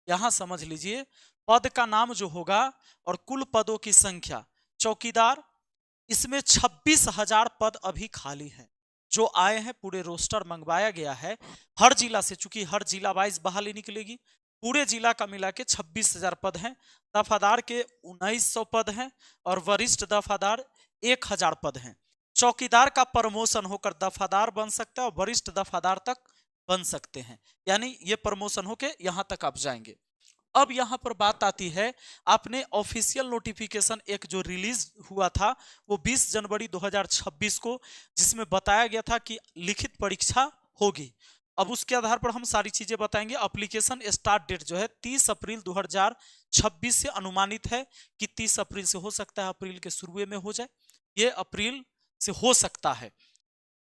यहां समझ लीजिए पद का नाम जो होगा और कुल पदों की संख्या। चौकीदार, इसमें 26,000 पद अभी खाली हैं जो आए हैं, पूरे रोस्टर मंगवाया गया है हर जिला से, चूंकि हर जिला वाइज बहाली निकलेगी। पूरे जिला का मिला के 26,000 पद हैं। दफादार के 1900 पद हैं और वरिष्ठ दफादार 1,000 पद हैं। चौकीदार का प्रमोशन होकर दफादार बन सकता है और वरिष्ठ दफादार तक बन सकते हैं, यानी ये प्रमोशन होके यहां तक आप जाएंगे। अब यहां पर बात आती है, आपने ऑफिशियल नोटिफिकेशन एक जो रिलीज हुआ था वो 20 जनवरी 2026 को, जिसमें बताया गया था कि लिखित परीक्षा होगी। अब उसके आधार पर हम सारी चीजें बताएंगे। एप्लीकेशन स्टार्ट डेट जो है 30 अप्रैल 2026 से अनुमानित है कि 30 अप्रैल से हो सकता है अप्रैल के शुरू में हो जाए, ये अप्रैल से हो सकता है।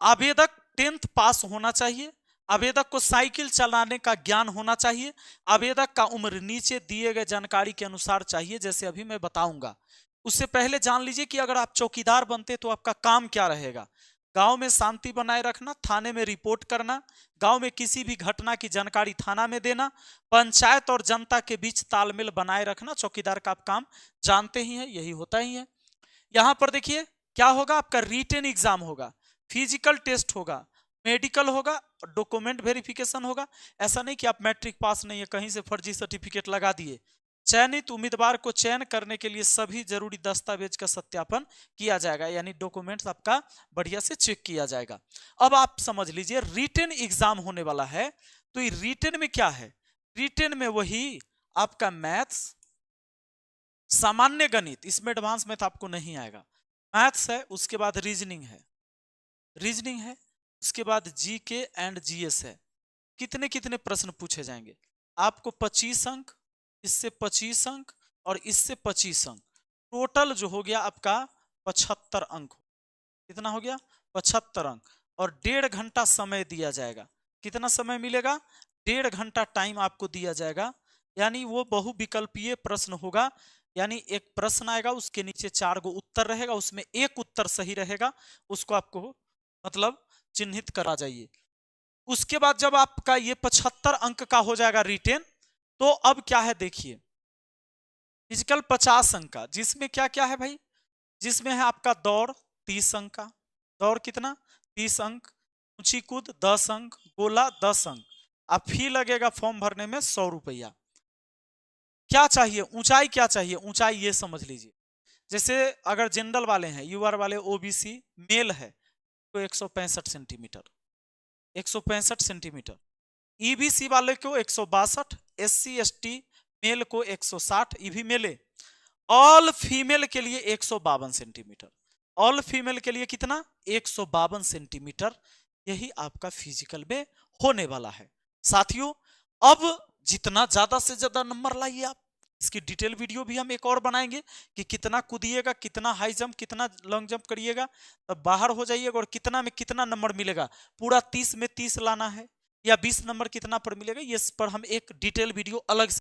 आवेदक 10th पास होना चाहिए। आवेदक को साइकिल चलाने का ज्ञान होना चाहिए। आवेदक का उम्र नीचे दिए गए जानकारी के अनुसार चाहिए, जैसे अभी मैं बताऊंगा। उससे पहले जान लीजिए कि अगर आप चौकीदार बनते तो आपका काम क्या रहेगा। गांव में शांति बनाए रखना, थाने में रिपोर्ट करना, गांव में किसी भी घटना की जानकारी थाना में देना, पंचायत और जनता के बीच तालमेल बनाए रखना। चौकीदार का आप काम जानते ही हैं, यही होता ही है। यहां पर देखिए क्या होगा, आपका रिटन एग्जाम होगा, फिजिकल टेस्ट होगा, मेडिकल होगा, डॉक्यूमेंट वेरिफिकेशन होगा। ऐसा नहीं कि आप मैट्रिक पास नहीं है कहीं से फर्जी सर्टिफिकेट लगा दिए। चयनित उम्मीदवार को चयन करने के लिए सभी जरूरी दस्तावेज का सत्यापन किया जाएगा, यानी डॉक्यूमेंट्स आपका बढ़िया से चेक किया जाएगा। अब आप समझ लीजिए रिटन एग्जाम होने वाला है, तो ये रिटन में क्या है, रिटन में वही आपका मैथ्स, सामान्य गणित, इसमें एडवांस मैथ आपको नहीं आएगा, मैथ्स है, उसके बाद रीजनिंग है, रीजनिंग है, उसके बाद जीके एंड जीएस है। कितने कितने प्रश्न पूछे जाएंगे आपको, 25 अंक, इससे 25 अंक और इससे 25 अंक, टोटल जो हो गया आपका 75 अंक। कितना हो गया, 75 अंक। और 1.5 घंटा समय दिया जाएगा। कितना समय मिलेगा, 1.5 घंटा टाइम आपको दिया जाएगा। यानी वो बहुविकल्पीय प्रश्न होगा, यानी एक प्रश्न आएगा, उसके नीचे 4 गो उत्तर रहेगा, उसमें एक उत्तर सही रहेगा, उसको आपको मतलब चिन्हित करा जाइए। उसके बाद जब आपका ये 75 अंक का हो जाएगा रिटेन, तो अब क्या है देखिए, फिजिकल 50 अंक का, जिसमें क्या क्या है भाई, जिसमें है आपका दौड़ 30 अंक का, दौड़ कितना 30 अंक, ऊंची कूद 10 अंक, गोला 10 अंक। अब फी लगेगा फॉर्म भरने में 100 रुपया। क्या चाहिए, ऊंचाई क्या चाहिए, ऊंचाई ये समझ लीजिए, जैसे अगर जनरल वाले हैं, यूआर वाले, ओबीसी मेल है तो 165 सेंटीमीटर, 165 सेंटीमीटर। ईबीसी वाले को 162, एससी एसटी मेल को 160, ये भी मेले। ऑल फीमेल के लिए 152 सेंटीमीटर, ऑल फीमेल के लिए कितना 152 सेंटीमीटर। यही आपका फिजिकल में होने वाला है साथियों। अब जितना ज्यादा से ज्यादा नंबर लाइए आप, इसकी डिटेल वीडियो भी हम एक और बनाएंगे कि कितना कूदिएगा, कितना हाई जंप, कितना लॉन्ग जंप करिएगा तब बाहर हो जाइएगा, और कितना में कितना नंबर मिलेगा, पूरा 30 में 30 लाना है या 20 नंबर कितना पर मिलेगा, ये पर हम एक डिटेल वीडियो अलग से